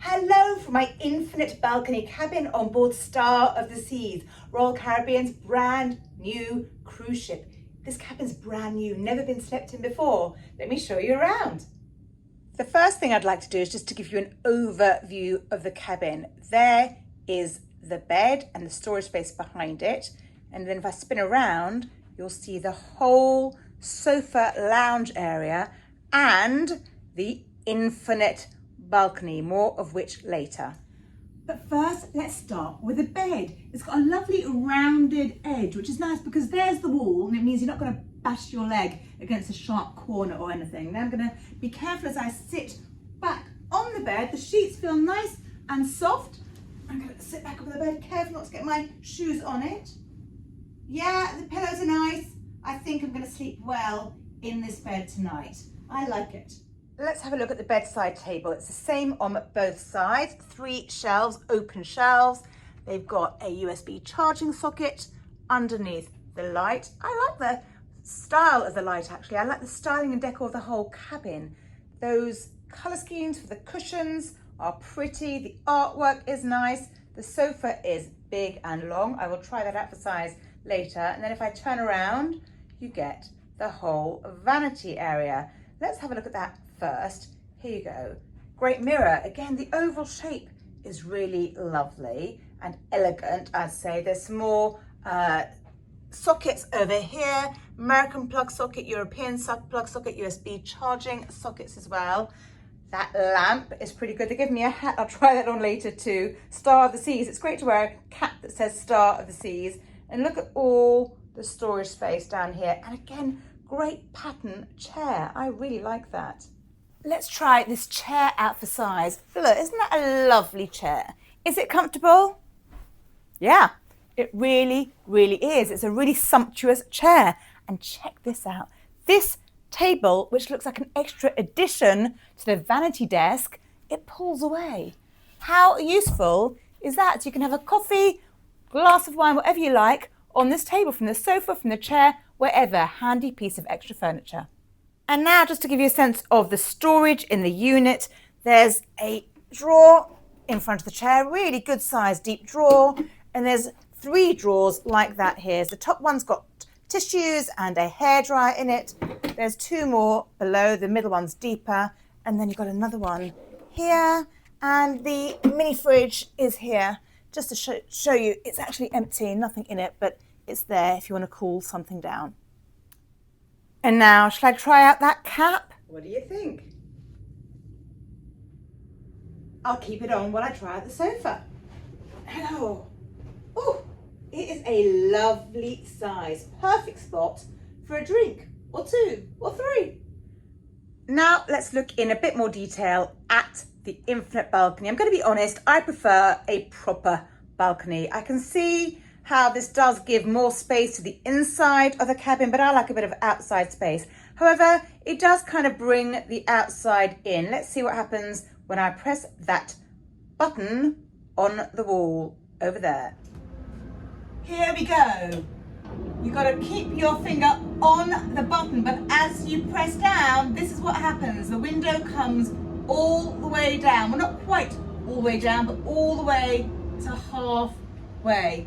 Hello from my infinite balcony cabin on board Star of the Seas, Royal Caribbean's brand new cruise ship. This cabin's brand new, never been slept in before. Let me show you around. The first thing I'd like to do is just to give you an overview of the cabin. There is the bed and the storage space behind it. And then if I spin around, you'll see the whole sofa lounge area and the infinite balcony, more of which later. But first, let's start with the bed. It's got a lovely rounded edge, which is nice because there's the wall and it means you're not going to bash your leg against a sharp corner or anything. Now I'm going to be careful as I sit back on the bed. The sheets feel nice and soft. I'm going to sit back on the bed, careful not to get my shoes on it. Yeah, the pillows are nice. I think I'm going to sleep well in this bed tonight. I like it. Let's have a look at the bedside table. It's the same on both sides. 3 shelves, open shelves. They've got a USB charging socket underneath the light. I like the style of the light actually. I like the styling and decor of the whole cabin. Those colour schemes for the cushions are pretty. The artwork is nice. The sofa is big and long. I will try that out for size later. And then if I turn around, you get the whole vanity area. Let's have a look at that first. Here you go. Great mirror. Again, the oval shape is really lovely and elegant, I'd say. There's some more sockets over here. American plug socket, European plug socket, USB charging sockets as well. That lamp is pretty good. They give me a hat. I'll try that on later too. Star of the Seas. It's great to wear a cap that says Star of the Seas. And look at all the storage space down here. And again, great pattern chair. I really like that. Let's try this chair out for size. Look, isn't that a lovely chair? Is it comfortable? Yeah, it really, really is. It's a really sumptuous chair. And check this out. This table, which looks like an extra addition to the vanity desk, it pulls away. How useful is that? So you can have a coffee, glass of wine, whatever you like, on this table, from the sofa, from the chair, wherever. Handy piece of extra furniture. And now, just to give you a sense of the storage in the unit, there's a drawer in front of the chair, really good size deep drawer, and there's 3 drawers like that here. The top one's got tissues and a hairdryer in it. There's 2 more below, the middle one's deeper, and then you've got another one here, and the mini fridge is here. Just to show you, it's actually empty, nothing in it, but it's there if you want to cool something down. And now, shall I try out that cap? What do you think? I'll keep it on while I try out the sofa. Hello. Oh, it is a lovely size. Perfect spot for a drink, or 2, or 3. Now, let's look in a bit more detail at the infinite balcony. I'm going to be honest, I prefer a proper balcony. I can see how this does give more space to the inside of the cabin, but I like a bit of outside space. However, it does kind of bring the outside in. Let's see what happens when I press that button on the wall over there. Here we go. You've got to keep your finger on the button, but as you press down, this is what happens. The window comes all the way down. Well, not quite all the way down, but all the way to halfway.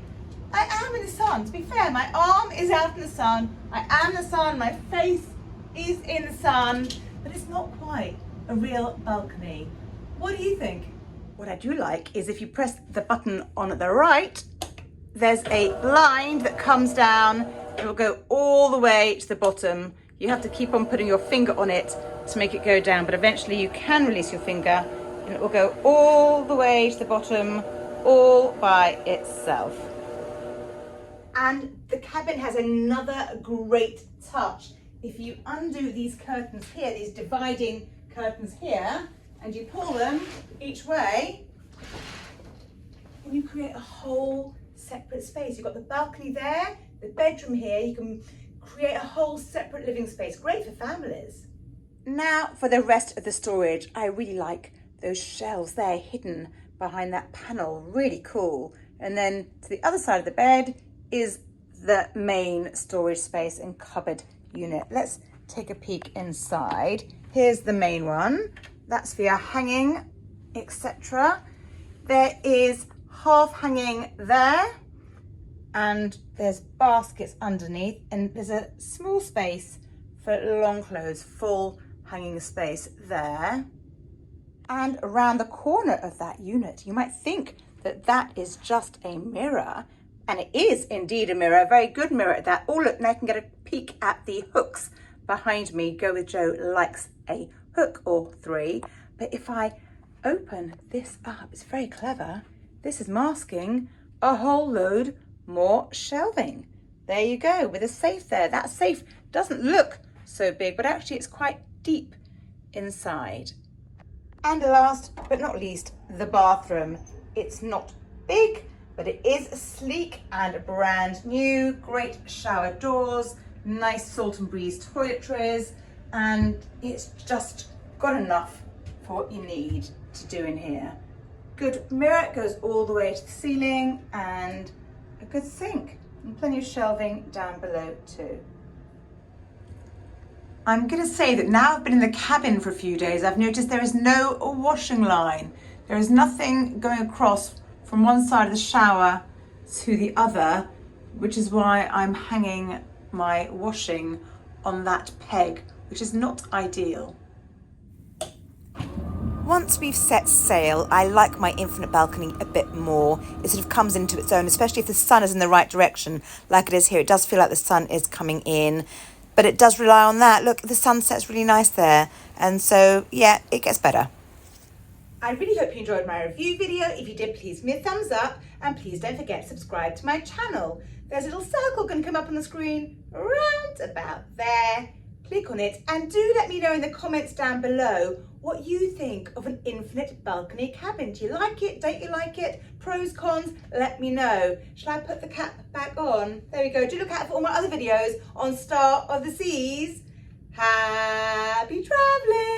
I am in the sun. To be fair, my arm is out in the sun. I am in the sun. My face is in the sun, but it's not quite a real balcony. What do you think? What I do like is if you press the button on the right, there's a blind that comes down. It will go all the way to the bottom. You have to keep on putting your finger on it to make it go down, but eventually you can release your finger and it will go all the way to the bottom, all by itself. And the cabin has another great touch. If you undo these curtains here, these dividing curtains here, and you pull them each way, and you create a whole separate space. You've got the balcony there, the bedroom here. You can create a whole separate living space. Great for families. Now for the rest of the storage. I really like those shelves there hidden behind that panel. Really cool. And then to the other side of the bed is the main storage space and cupboard unit. Let's take a peek inside. Here's the main one. That's for your hanging etc. There is half hanging there, and there's baskets underneath, and there's a small space for long clothes, full hanging space there. And around the corner of that unit, you might think that that is just a mirror, and it is indeed a mirror, a very good mirror at that. Oh look, now I can get a peek at the hooks behind me. Go with Joe likes a hook or three. But if I open this up, it's very clever. This is masking a whole load more shelving. There you go, with a safe there. That safe doesn't look so big, but actually it's quite deep inside. And last but not least, the bathroom. It's not big, but it is sleek and brand new. Great shower doors, nice salt and breeze toiletries, and it's just got enough for what you need to do in here. Good mirror, goes all the way to the ceiling, and a good sink, and plenty of shelving down below too. I'm going to say that now I've been in the cabin for a few days, I've noticed there is no washing line. There is nothing going across from one side of the shower to the other, which is why I'm hanging my washing on that peg, which is not ideal. Once we've set sail, I like my infinite balcony a bit more. It sort of comes into its own, especially if the sun is in the right direction, like it is here. It does feel like the sun is coming in. But it does rely on that. Look, the sunset's really nice there. And so, yeah, it gets better. I really hope you enjoyed my review video. If you did, please give me a thumbs up. And please don't forget to subscribe to my channel. There's a little circle going to come up on the screen, around about there. Click on it and do let me know in the comments down below what you think of an infinite balcony cabin. Do you like it? Don't you like it? Pros, cons, let me know. Shall I put the cap back on? There we go. Do look out for all my other videos on Star of the Seas. Happy travelling!